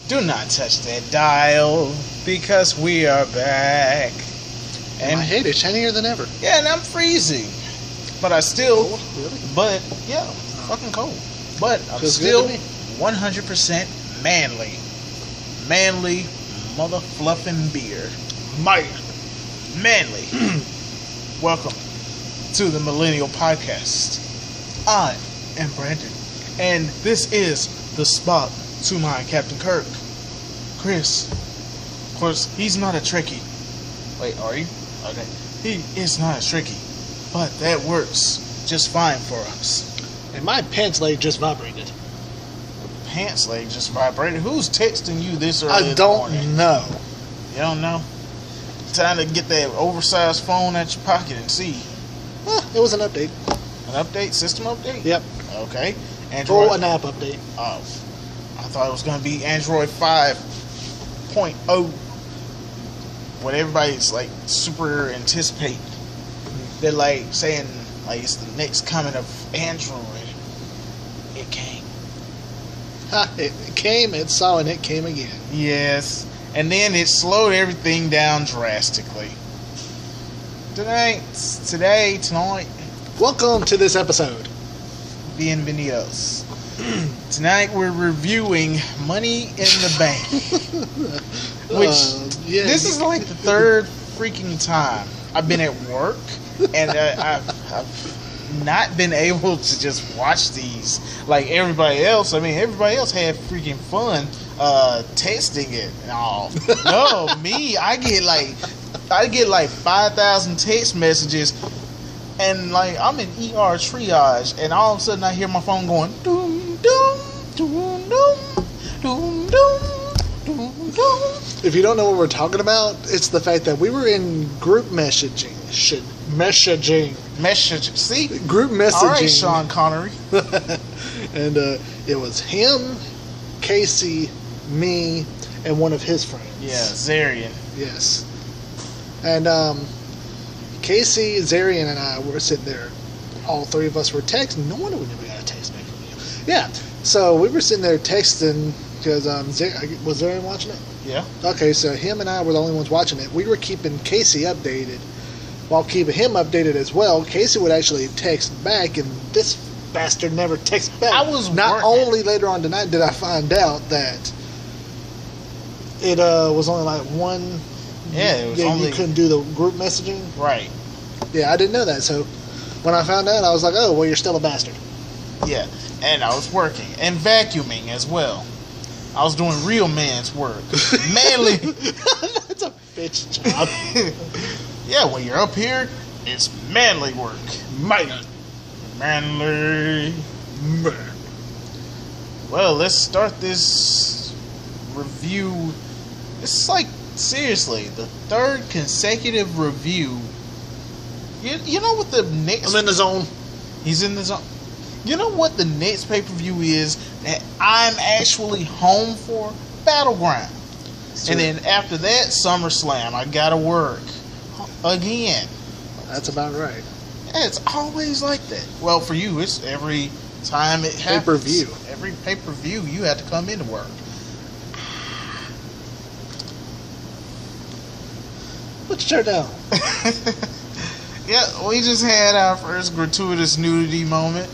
Do not touch that dial because we are back. And my head is shinier than ever. Yeah, and I'm freezing. But I still... Cold? Really? But, yeah, fucking cold. But I'm Feels still good to me. 100% manly. Manly mother fluffing beard. Manly. Welcome to the Millennial Podcast. I am Brandon. And this is the spot to my Captain Kirk. Chris. Of course, he's not a Trekkie. Wait, are you? Okay. He is not a Trekkie. But that works just fine for us. And my pants leg just vibrated. Pants leg just vibrated. Who's texting you this early I in the don't morning? know. You don't know? Time to get that oversized phone out your pocket and see. It was an update. An update? System update? Yep. Okay. Android. Full app update. Oh. I thought it was going to be Android 5.0. What everybody's like super anticipating. They're like saying like it's the next coming of Android. It came. It came, it saw, and it came again. Yes. And then it slowed everything down drastically. Tonight. Welcome to this episode. Bienvenidos. Tonight we're reviewing Money in the Bank. Which, this is like the third freaking time I've been at work. And I've not been able to just watch these like everybody else. I mean, everybody else had freaking fun testing it and all. No, me, I get like 5,000 text messages, and like I'm in ER triage, and all of a sudden I hear my phone going doom doom doom doom doom doom doom doom. If you don't know what we're talking about, it's the fact that we were in group messaging. See? Group messaging. All right, Sean Connery. And it was him, Casey, me, and one of his friends. Yeah, Zarian. Yes. And Casey, Zarian, and I were sitting there. All three of us were texting. No wonder we never got a text back from you. Yeah. So we were sitting there texting because was Zarian watching it? Yeah. Okay, so him and I were the only ones watching it. We were keeping Casey updated. While keeping him updated as well, Casey would actually text back, and this bastard never texts back. Not only later on tonight did I find out that it was only like one. Yeah, it was only... you couldn't do the group messaging. Right. Yeah, I didn't know that. So when I found out, I was like, "Oh, well, you're still a bastard." Yeah, and I was working and vacuuming as well. I was doing real man's work, manly. That's a bitch job. Yeah, when you're up here, it's manly work. Manly. Well, let's start this review. It's like, seriously, the third consecutive review. You know what the next... I'm in the zone. He's in the zone. You know what the next pay-per-view is that I'm actually home for? Battleground. Sure. And then after that, SummerSlam. I gotta work. Again. That's about right. Yeah, it's always like that. Well, for you, it's every time it happens. Pay-per-view. Every pay-per-view, you have to come into work. Put your chair down. Yeah, we just had our first gratuitous nudity moment.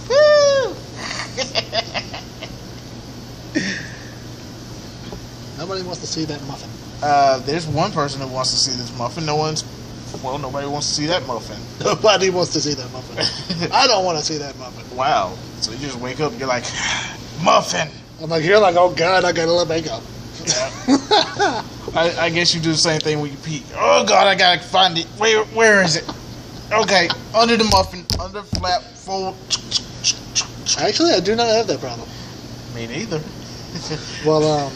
Woo! Nobody wants to see that muffin. There's one person who wants to see this muffin. Nobody wants to see that muffin. Nobody wants to see that muffin. I don't want to see that muffin. Wow. So you just wake up and you're like, muffin. I'm like, you're like, oh God, I got a little makeup. Yeah. I guess you do the same thing when you pee. Oh God, I gotta find it. Where is it? Okay, under the muffin, under the flap, fold. Actually, I do not have that problem. Me neither. Well,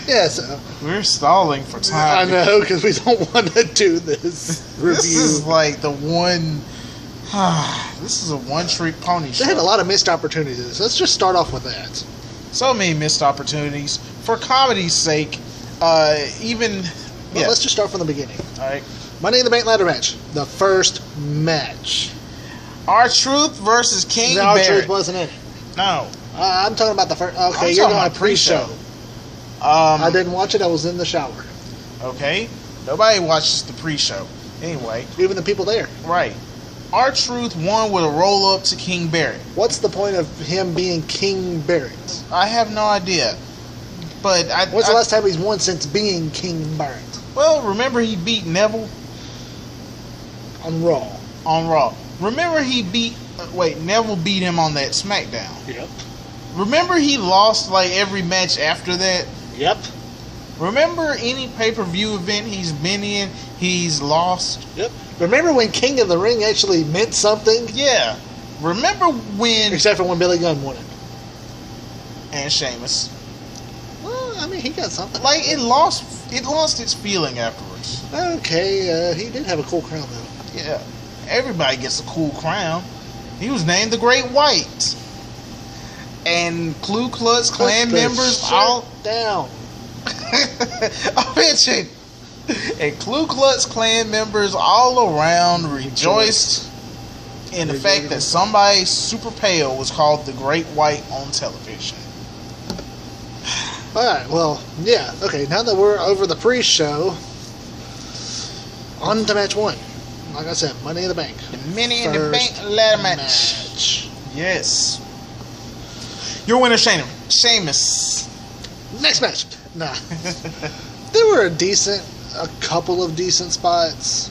yeah, so we're stalling for time. I know, because we don't want to do this review. This is like the one. This is a one-trick pony show. They had a lot of missed opportunities. Let's just start off with that. So many missed opportunities. For comedy's sake, Let's just start from the beginning. All right. Money in the Bank ladder match. The first match. R-Truth versus King No, Barrett. R-Truth wasn't in it. No. I'm talking about the first. Okay, you're going to pre-show. I didn't watch it. I was in the shower. Okay. Nobody watches the pre-show. Anyway. Even the people there. Right. R-Truth won with a roll-up to King Barrett. What's the point of him being King Barrett? I have no idea. But When's the last time he's won since being King Barrett? Well, remember he beat Neville? On Raw. On Raw. Remember he beat... Neville beat him on that SmackDown. Yep. Remember he lost like every match after that? Yep. Remember any pay-per-view event he's been in, he's lost? Yep. Remember when King of the Ring actually meant something? Yeah. Remember when... Except for when Billy Gunn won it. And Sheamus. Well, I mean, he got something. Like, it lost its feeling afterwards. Okay, he did have a cool crown, though. Yeah. Everybody gets a cool crown. He was named the Great White. And Ku Klux Klan members all... down. I mentioned... And Ku Klux Klan members all around rejoiced in the fact that somebody super pale was called the Great White on television. Alright, well, yeah. Okay, now that we're over the pre-show, on to match one. Like I said, Money in the Bank. The Money in the Bank ladder match. Yes. Your winner, Sheamus. Next match. Nah. There were a couple of decent spots.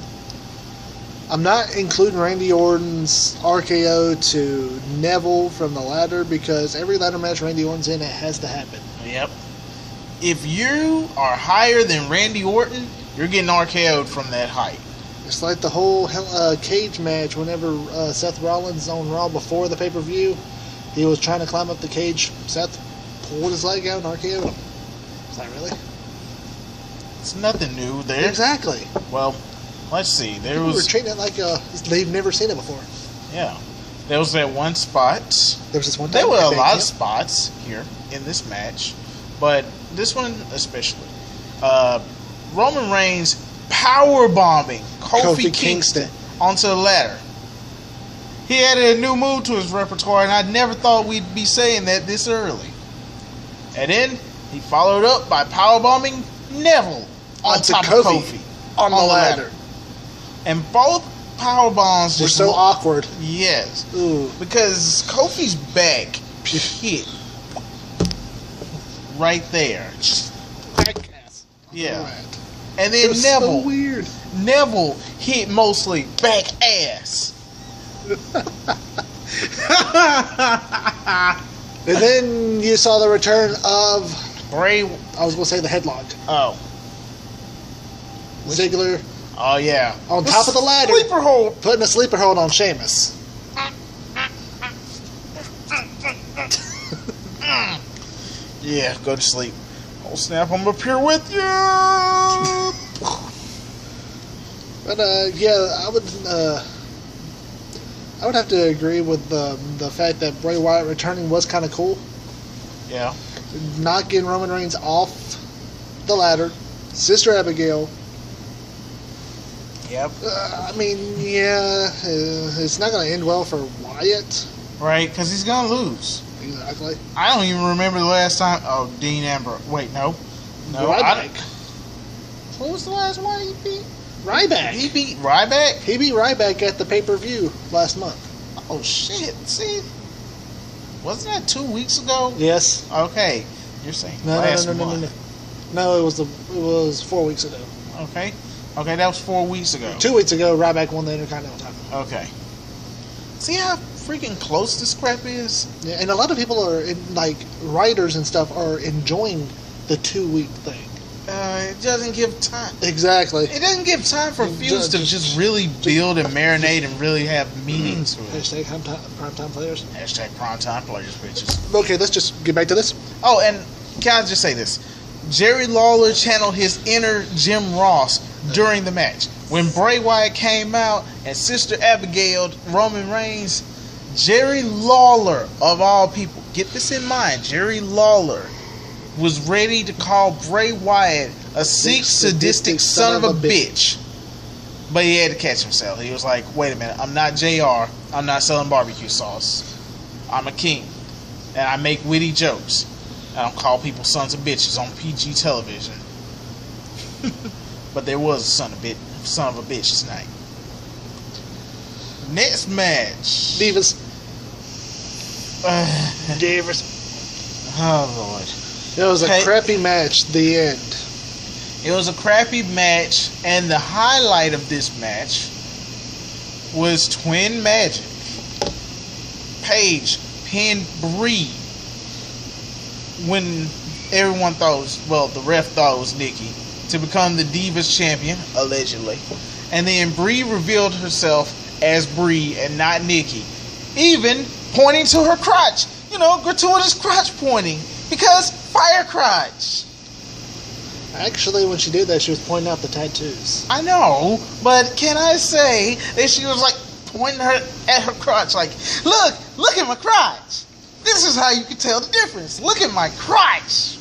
I'm not including Randy Orton's RKO to Neville from the ladder because every ladder match Randy Orton's in, it has to happen. Yep. If you are higher than Randy Orton, you're getting RKO'd from that height. It's like the whole cage match whenever Seth Rollins on Raw before the pay-per-view, he was trying to climb up the cage. Seth pulled his leg out and RKO'd him. Is that really? It's nothing new there. Exactly. Well, let's see. People were treating it like they've never seen it before. Yeah. There was that one spot. There was this one time. There were a lot of spots here in this match, but this one especially. Roman Reigns power bombing Kofi Kingston onto the ladder. He added a new move to his repertoire, and I never thought we'd be saying that this early. And then he followed up by power bombing Neville on top of Kofi on the ladder. And both power bombs were so awkward. Yes. Ooh. Because Kofi's back hit right there. Back ass. Yeah. And then Neville. So weird. Neville hit mostly back ass. And then you saw the return of Bray. I was going to say the headlock. Oh. Ziggler. Oh, yeah. On top of the ladder. Sleeper hold. Putting a sleeper hold on Sheamus. Yeah, go to sleep. Oh, snap, I'm up here with you. But, yeah, I would have to agree with the fact that Bray Wyatt returning was kind of cool. Yeah. Not getting Roman Reigns off the ladder. Sister Abigail. Yep. I mean, yeah, it's not going to end well for Wyatt. Right, because he's going to lose. Exactly. I don't even remember the last time. Oh, Dean Ambrose. Wait, no. Ryback. What was the last one he beat? Ryback. He beat Ryback? He beat Ryback at the pay-per-view last month. Oh, shit. See? Wasn't that 2 weeks ago? Yes. Okay. You're saying no, last no, month. No, it was 4 weeks ago. Okay. Okay, that was 4 weeks ago. 2 weeks ago, Ryback won the Intercontinental title. Okay. See how freaking close this crap is? Yeah, and a lot of people are, writers and stuff, are enjoying the 2 week thing. It doesn't give time. Exactly. It doesn't give time for feuds to just really build and marinate and really have meaning to it. Hashtag primetime players. Hashtag primetime players, bitches. Okay, let's just get back to this. Oh, and can I just say this? Jerry Lawler channeled his inner Jim Ross during the match. When Bray Wyatt came out and Sister Abigail Roman Reigns, Jerry Lawler, of all people, get this in mind, Jerry Lawler was ready to call Bray Wyatt a sick, sadistic son of a bitch. But he had to catch himself. He was like, wait a minute, I'm not JR. I'm not selling barbecue sauce. I'm a king. And I make witty jokes. I don't call people sons of bitches on PG television. But there was a son of a bitch tonight. Next match. Divas. Divas. Oh, Lord. It was a crappy match, the end. It was a crappy match, and the highlight of this match was Twin Magic. Paige pinned Bree when everyone the ref thought it was Nikki, to become the Divas champion, allegedly. And then Bree revealed herself as Bree and not Nikki, even pointing to her crotch. Gratuitous crotch pointing, because fire crotch. Actually, when she did that, she was pointing out the tattoos. I know, but can I say that she was like pointing at her crotch, like, look at my crotch. This is how you can tell the difference. Look at my crotch.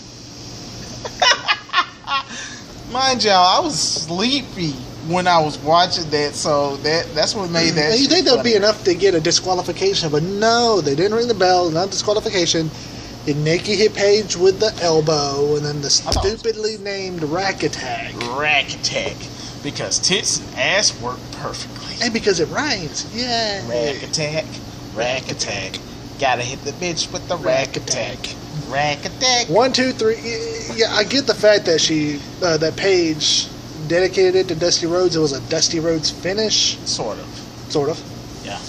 Mind y'all, I was sleepy when I was watching that, so that's what made that. You think that would be enough to get a disqualification, but no, they didn't ring the bell. Not disqualification. And Nikki hit Paige with the elbow, and then the stupidly named Rack Attack. Rack Attack, because tits and ass work perfectly. And because it rhymes, yeah. Rack Attack, Rack Attack. Gotta hit the bitch with the Rack Attack. Rack Attack. 1, 2, 3. Yeah, I get the fact that that Paige dedicated it to Dusty Rhodes. It was a Dusty Rhodes finish. Sort of. Yeah.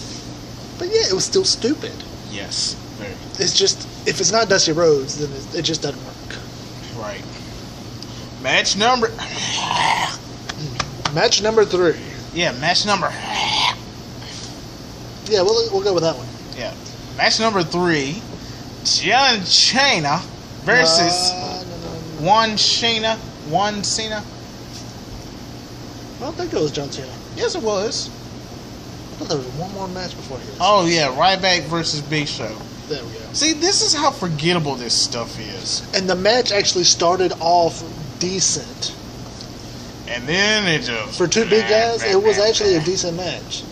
But yeah, it was still stupid. Yes. Very. It's just, if it's not Dusty Rhodes, then it just doesn't work. Right. Match number 3. Yeah, match number. Yeah, we'll go with that one. Yeah. Match number 3. John Cena versus Juan Cena. I don't think it was John Cena. Yes, it was. I thought there was one more match before here. Oh, yeah. Ryback versus Big Show. There we go. See, this is how forgettable this stuff is. And the match actually started off decent. And then it just... For two big guys, it was actually a decent match.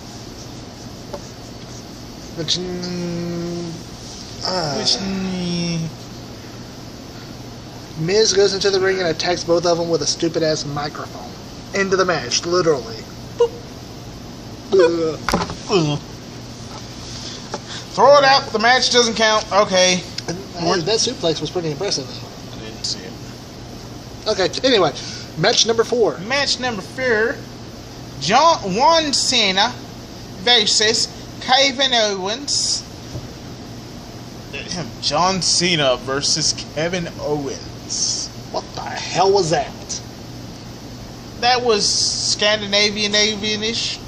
But... Miz goes into the ring and attacks both of them with a stupid-ass microphone. Into the match, literally. Boop. Throw it out. The match doesn't count. Okay. That suplex was pretty impressive, though. I didn't see it. Okay, anyway. Match number 4. Match number 4. Juan Cena versus Kevin Owens. John Cena versus Kevin Owens. What the hell was that? That was Scandinavian-ish.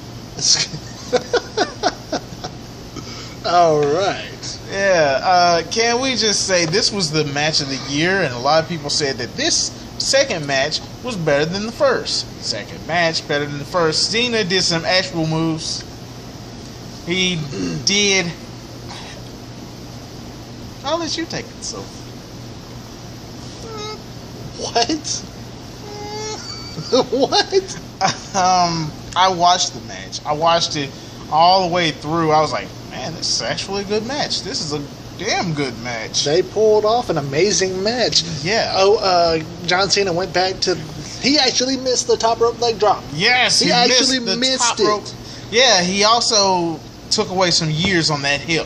Alright. Yeah, can we just say this was the match of the year, and a lot of people said that this second match was better than the first. Second match, better than the first. Cena did some actual moves. He did... I'll let you take it, so. What? What? I watched the match. I watched it all the way through. I was like, man, this is actually a good match. This is a damn good match. They pulled off an amazing match. Yeah. Oh, John Cena went back to... He actually missed the top rope leg drop. Yes, he actually missed it. Rope. Yeah, he also took away some years on that hip.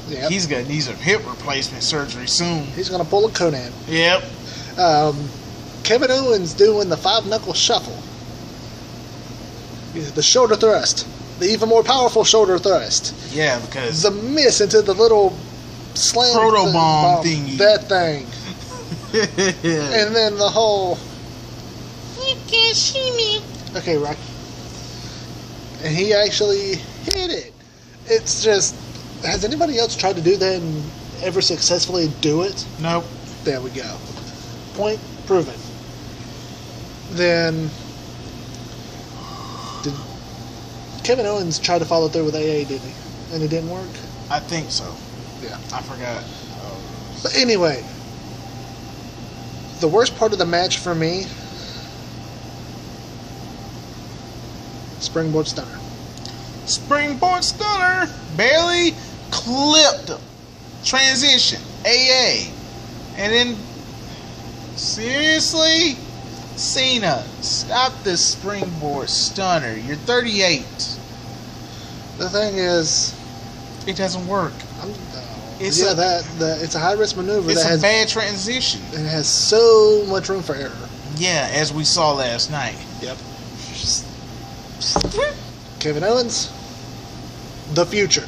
Yep. He's going to need some hip replacement surgery soon. He's going to pull a Conan. Yep. Kevin Owens doing the 5-knuckle shuffle. The shoulder thrust. The even more powerful shoulder thrust. Yeah, because... The miss into the little slam... Proto-bomb thingy. That thing. And then the whole... You can't see me. Okay, Rocky. And he actually hit it. It's just... Has anybody else tried to do that and ever successfully do it? Nope. There we go. Point proven. Then... Did Kevin Owens try to follow through with AA, didn't he? And it didn't work? I think so. Yeah. I forgot. But anyway, the worst part of the match for me, Springboard Stunner. Springboard Stunner! Barely clipped him. Transition. AA. And then, seriously? Cena, stop the springboard stunner. You're 38. The thing is, it doesn't work. It's a high risk maneuver. It's a bad transition. It has so much room for error. Yeah, as we saw last night. Yep. Kevin Owens, the future.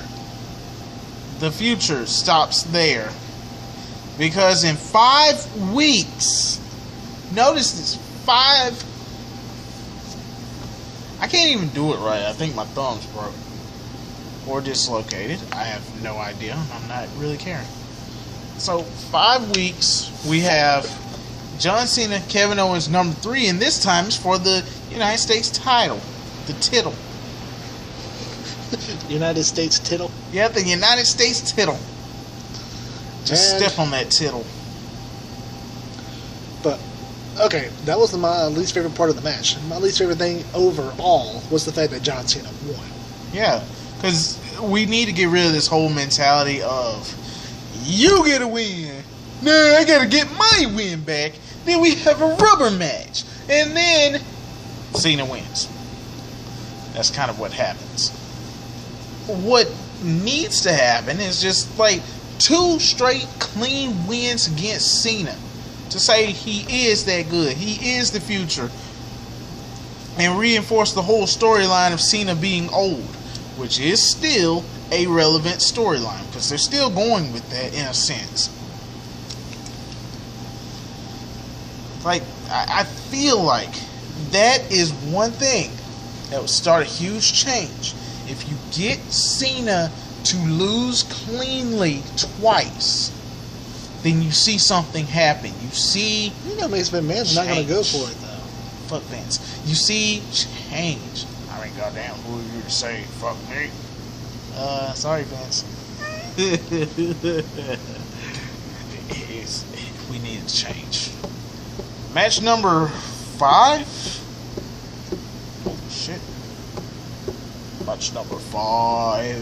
The future stops there. Because in 5 weeks, notice this, I can't even do it right. I think my thumb's broke. Or dislocated. I have no idea. I'm not really caring. So, 5 weeks, we have John Cena, Kevin Owens, number 3, and this time it's for the United States title. The tittle. United States tittle? Yeah, the United States tittle. Just step on that tittle. But, okay, that was my least favorite part of the match. My least favorite thing overall was the fact that John Cena won. Yeah, because we need to get rid of this whole mentality of, you get a win. No, I gotta get my win back. Then we have a rubber match. And then Cena wins. That's kind of what happens. What needs to happen is just like 2 straight clean wins against Cena to say he is that good. He is the future. And reinforce the whole storyline of Cena being old, which is still a relevant storyline because they're still going with that in a sense. Like, I feel like that is one thing that would start a huge change. If you get Cena to lose cleanly twice, then you see something happen. You see... You know Vince McMahon's not going to go for it, though. Fuck Vince. You see change. I mean, goddamn, who are you to say fuck me? Sorry, Vince. We need to change. Match number 5. Oh, shit. Match number 5.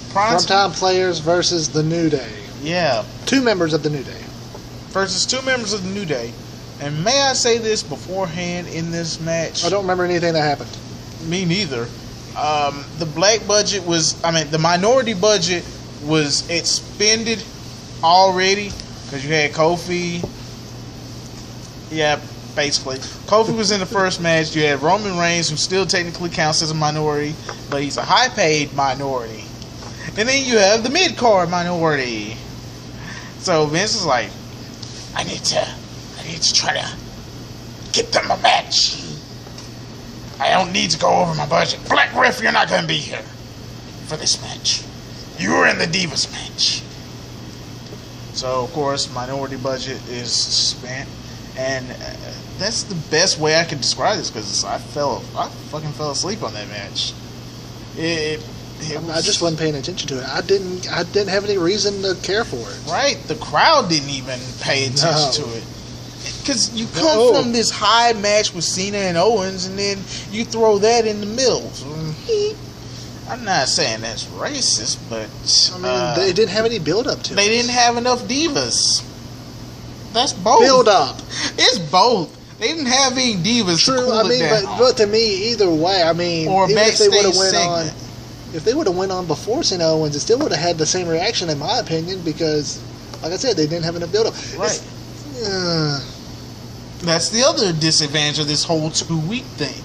Primetime Players versus the New Day. Yeah. 2 members of the New Day. Versus 2 members of the New Day. And may I say this beforehand in this match? I don't remember anything that happened. Me neither. The black budget was... the minority budget was expended already. Because you had Kofi. Yeah, basically. Kofi was in the first match. You had Roman Reigns, who still technically counts as a minority. But he's a high-paid minority. And then you have the mid-card minority. So Vince is like, I need to try to get them a match. I don't need to go over my budget. Black Ref, you're not going to be here for this match. You were in the Divas match. So, of course, minority budget is spent. And that's the best way I can describe this, because I fucking fell asleep on that match. I just wasn't paying attention to it. I didn't have any reason to care for it. Right. The crowd didn't even pay attention to it. Because you come from this high match with Cena and Owens, and then you throw that in the middle. I'm not saying that's racist, but... they didn't have any build-up to it. They didn't have enough divas. That's both. Build-up. It's both. They didn't have any divas to cool it down. But to me, either way, or even if they would have went on... If they would have went on before Cena Owens, it still would have had the same reaction, in my opinion, because, like I said, they didn't have enough build-up. Right. That's the other disadvantage of this whole 2-week thing.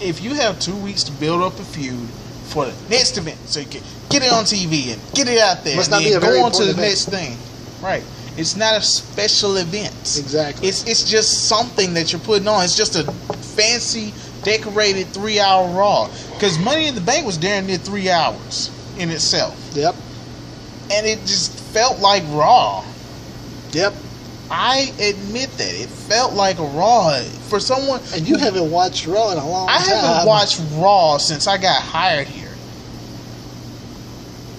If you have 2 weeks to build up a feud for the next event, so you can get it on TV and get it out there, and then go on to the next thing. Right. It's not a special event. Exactly. It's just something that you're putting on. It's just a fancy, decorated 3-hour Raw. Because Money in the Bank was damn near 3 hours in itself. Yep. And it just felt like Raw. Yep. I admit that. It felt like a Raw. For someone... And you haven't watched Raw in a long time. I haven't watched Raw since I got hired here.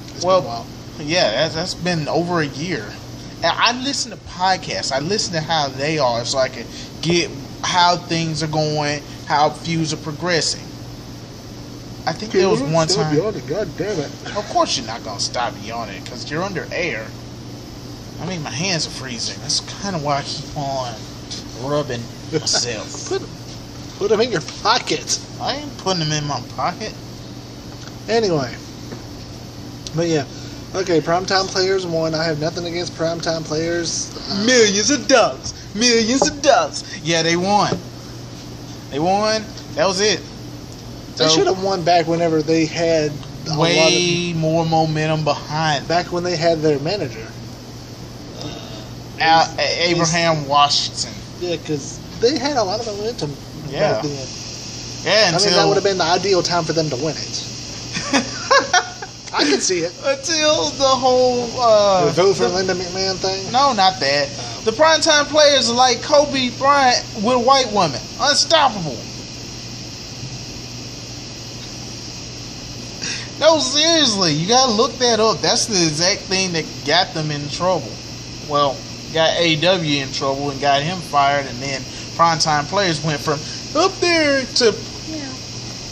It's been a while. Yeah, that's been over a year. And I listen to podcasts. I listen to how they are so I can get how things are going, how feuds are progressing. I think there was one time. God damn it! Of course you're not gonna stop yawning because you're under air. I mean, my hands are freezing. That's kind of why I keep on rubbing myself. Put them in your pocket. I ain't putting them in my pocket. Anyway. But yeah. Okay, primetime players won. I have nothing against primetime players. Millions of dollars. Millions of dollars. Yeah, they won. They won. That was it. They should have won back whenever they had way more momentum behind. Back when they had their manager. Abraham Washington. Yeah, because they had a lot of momentum back then. Yeah, I mean, that would have been the ideal time for them to win it. I can see it. Until the whole... the vote for Linda McMahon thing? No, not that. The primetime players are like Kobe Bryant with a white woman. Unstoppable. No, seriously. You gotta look that up. That's the exact thing that got them in trouble. Well, got AEW in trouble and got him fired, and then primetime players went from up there to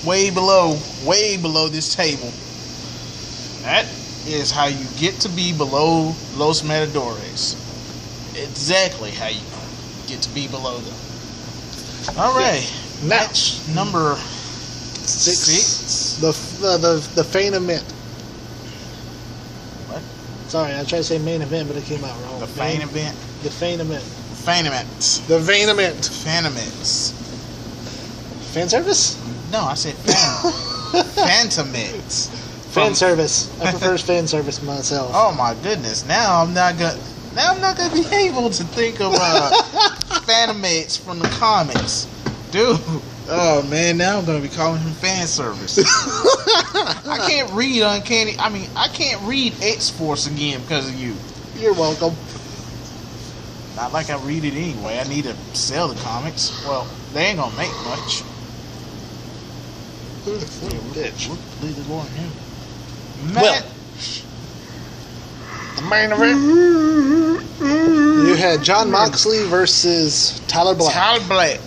way below this table. That is how you get to be below Los Matadores. Exactly how you get to be below them. All right, match number 6. The Fein event. What? Sorry, I tried to say main event, but it came out wrong. The Fein event. The Fein event. Fein event. The Fein event. Fan events. Fan service? No, I said fan. Phantom events. Fan service. I prefer fan service myself. Oh my goodness! Now I'm not gonna be able to think of Phantomates from the comics, dude. Oh man, now I'm gonna be calling him fan service. I can't read Uncanny. I mean, I can't read X-Force again because of you. You're welcome. Not like I read it anyway. I need to sell the comics. Well, they ain't gonna make much. Bitch. Well, the main event. You had Jon Moxley versus Tyler Black. Tyler Black.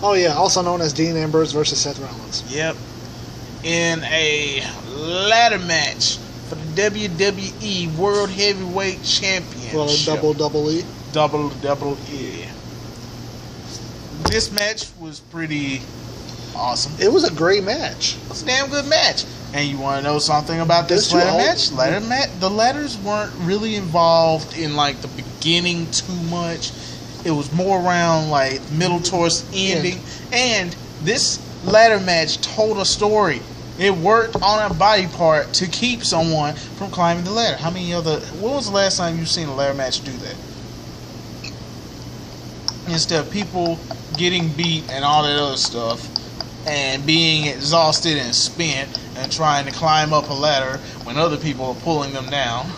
Oh yeah, also known as Dean Ambrose versus Seth Rollins. Yep. In a ladder match for the WWE World Heavyweight Championship. Well, double E. Double E. This match was pretty awesome. It was a great match. It was a damn good match. And you want to know something about this ladder match? The ladders weren't really involved in like the beginning too much. It was more around like middle towards ending. And this ladder match told a story. It worked on a body part to keep someone from climbing the ladder. When was the last time you've seen a ladder match do that? Instead of people getting beat and all that other stuff, and being exhausted and spent and trying to climb up a ladder when other people are pulling them down,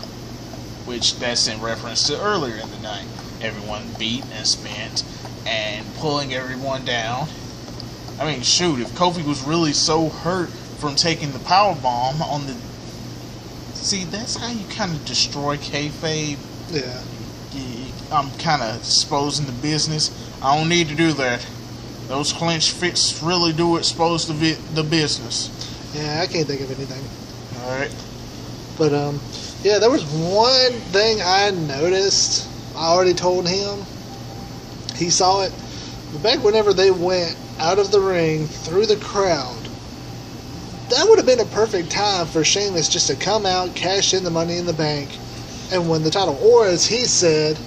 which that's in reference to earlier in the night. Everyone beat and spent and pulling everyone down. I mean, shoot, if Kofi was really so hurt from taking the power bomb on the... See, that's how you kind of destroy kayfabe. Yeah. I'm kind of exposing the business. I don't need to do that. Those clinch fits really do expose the business. Yeah, I can't think of anything. Alright. But, yeah, there was one thing I noticed. I already told him. He saw it. But back whenever they went out of the ring, through the crowd, that would have been a perfect time for Sheamus just to come out, cash in the Money in the Bank, and win the title. Or, as he said,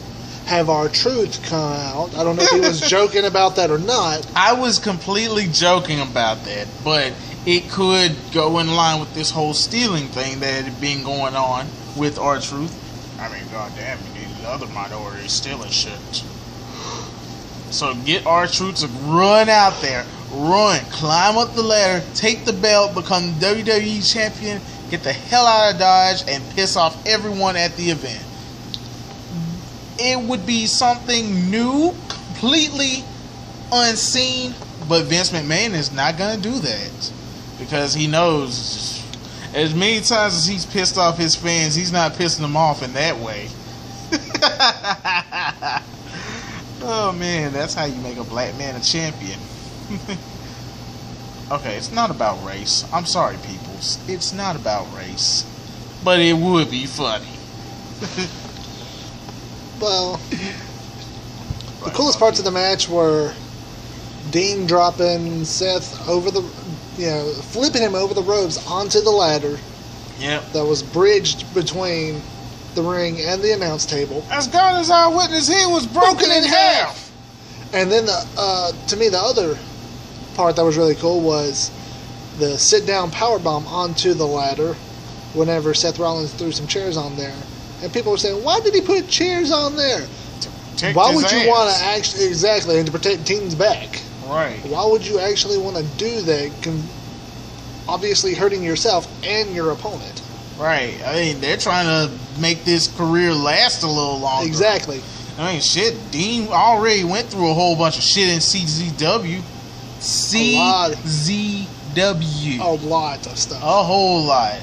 have R-Truth come out. I don't know if he was joking about that or not. I was completely joking about that, but it could go in line with this whole stealing thing that had been going on with R-Truth. I mean, goddamn, you need the other minorities stealing shit. So get R-Truth to run out there, climb up the ladder, take the belt, become WWE champion, get the hell out of Dodge, and piss off everyone at the event. It would be something new, completely unseen, but Vince McMahon is not going to do that because he knows as many times as he's pissed off his fans, he's not pissing them off in that way. Oh man, that's how you make a black man a champion. Okay, it's not about race. I'm sorry, peoples. It's not about race. But it would be funny. Well, the coolest parts of the match were Dean dropping Seth over the, flipping him over the ropes onto the ladder. Yep. That was bridged between the ring and the announce table. As God as our witness, he was broken in half. And then, to me, the other part that was really cool was the sit-down powerbomb onto the ladder whenever Seth Rollins threw some chairs on there. And people were saying, why did he put chairs on there? Why would you want to actually... Exactly, and to protect Dean's back. Right. Why would you actually want to do that? Obviously hurting yourself and your opponent. Right. I mean, they're trying to make this career last a little longer. Exactly. I mean, shit, Dean already went through a whole bunch of shit in CZW. CZW. A lot of stuff. A whole lot.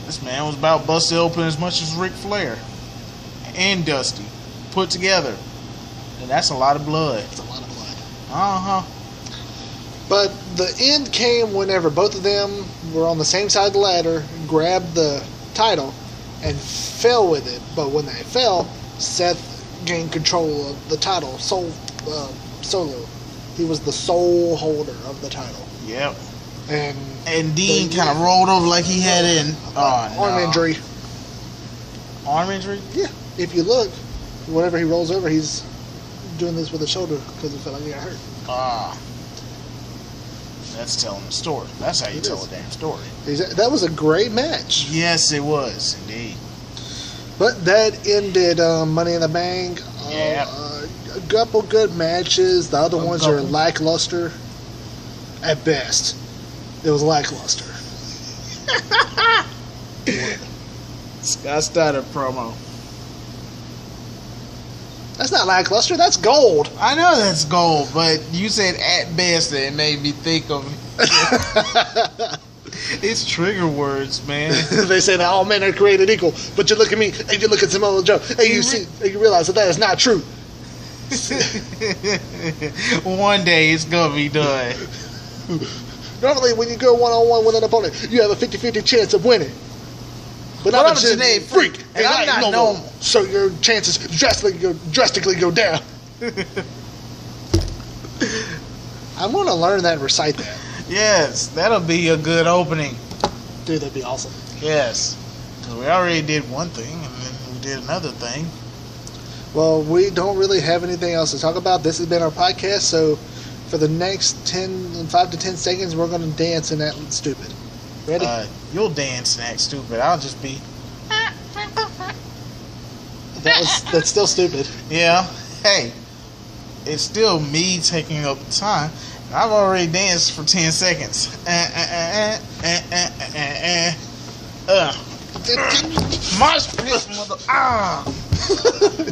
This man was about busted open as much as Ric Flair and Dusty put together. And that's a lot of blood. That's a lot of blood. Uh-huh. But the end came whenever both of them were on the same side of the ladder, grabbed the title, and fell with it. But when they fell, Seth gained control of the title solo. He was the sole holder of the title. Yep. And Dean kind of rolled over like he had an arm injury. Arm injury? Yeah. If you look, whenever he rolls over, he's doing this with his shoulder because he felt like he got hurt. That's telling the story. That's how you tell a damn story. That was a great match. Yes, it was, indeed. But that ended Money in the Bank. Yeah. A couple good matches. The other ones are lackluster at best. It was lackluster. Scott Steiner promo. That's not lackluster. That's gold. I know that's gold, but you said at best, and it made me think of it's trigger words, man. They say that all men are created equal, but you look at me and you look at Samoa Joe and you realize that is not true. One day it's gonna be done. Normally, when you go one-on-one with an opponent, you have a 50-50 chance of winning. But I'm a genetic freak, and I'm not normal. So your chances drastically go down. I'm going to learn that and recite that. Yes, that'll be a good opening. Dude, that'd be awesome. Yes, because we already did one thing, and then we did another thing. Well, we don't really have anything else to talk about. This has been our podcast, so for the next 5 to 10 seconds, we're going to dance and act stupid. Ready? You'll dance and act stupid. I'll just be... That's still stupid. Yeah. Hey, it's still me taking up the time. I've already danced for 10 seconds. Mosh pit, mother...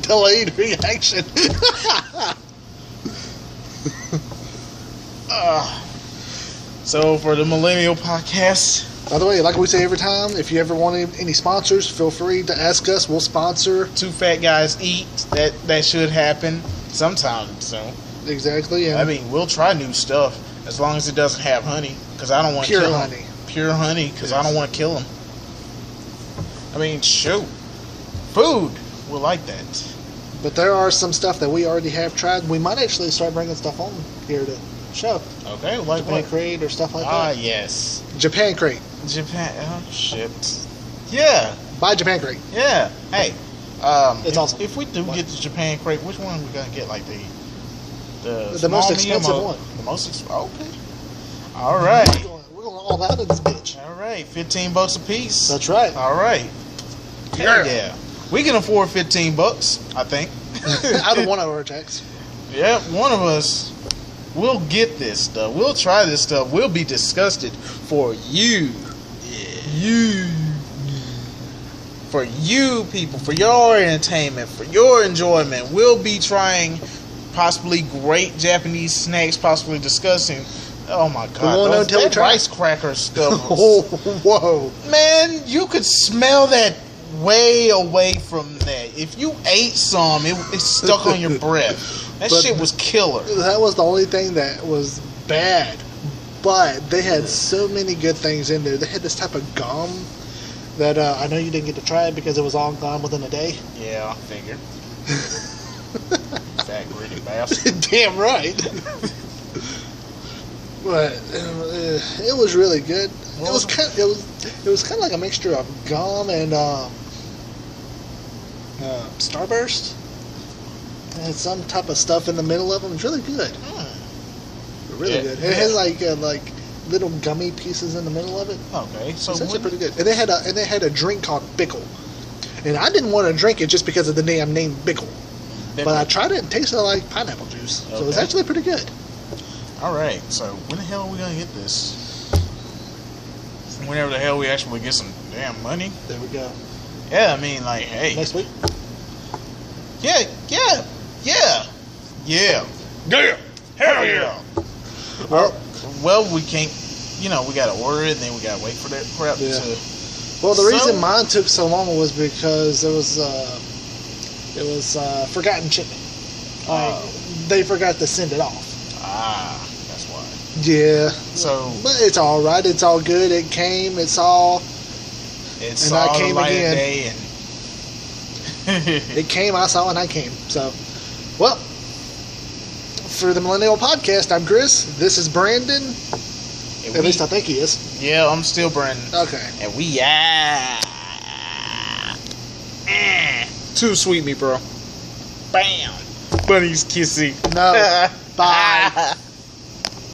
Delayed reaction. So for the Millennial podcast. By the way, like we say every time, if you ever want any sponsors, feel free to ask us. We'll sponsor. Two Fat Guys Eat. That should happen sometime soon. Exactly. I mean, we'll try new stuff as long as it doesn't have honey, because I don't want to kill honey. Pure honey, because I don't want to kill them. I mean, shoot, food. We'll like that. But there are some stuff that we already have tried. We might actually start bringing stuff on here to show. Okay, like Japan Crate or stuff like that. Ah, yes. Japan Crate. Japan. Oh shit. Yeah. Buy Japan Crate. Yeah. Hey. It's awesome. If we do get the Japan Crate, which one are we gonna get? Like the most expensive one. The most expensive. Okay. All right. We're going all out of this bitch. All right. $15 a piece. That's right. All right. Yeah. We can afford $15, I think. Out of one of our checks. Yeah, one of us will get this stuff. We'll try this stuff. We'll be disgusted for you. Yeah. For you people, for your entertainment, for your enjoyment. We'll be trying possibly great Japanese snacks, possibly discussing. Oh my God, that rice cracker stuff. Oh, whoa. Man, you could smell that way away from that. If you ate some, it stuck on your breath. That shit was killer. That was the only thing that was bad. but they had so many good things in there. They had this type of gum that I know you didn't get to try it because it was all gone within a day. Yeah, I figured. Fat greedy bastard. Damn right. But it was really good. It was kind of like a mixture of gum and Starburst. It had some type of stuff in the middle of them. It's really good. Really good. It had like little gummy pieces in the middle of it. Okay, so it's actually pretty good. And they had a drink called Bickle, and I didn't want to drink it just because of the damn name Bickle. But I tried it and it tasted like pineapple juice, so it was actually pretty good. All right, so when the hell are we gonna get this? Whenever the hell we actually get some damn money. There we go. Yeah, I mean, like, hey. Next week. Yeah. Hell yeah. Well, we can't. We gotta order it, and then we gotta wait for that crap to. Well, the reason mine took so long was because it was forgotten shipment. They forgot to send it off. That's why. Yeah. So. But it's all right. It's all good. It came. It's all. And I came again. It came. I saw, and I came. So, well. For the Millennial Podcast, I'm Chris. This is Brandon. At least I think he is. Yeah, I'm still Brandon. Okay. And we too sweet me, bro. Bam. Bunny's kissy. No. Bye.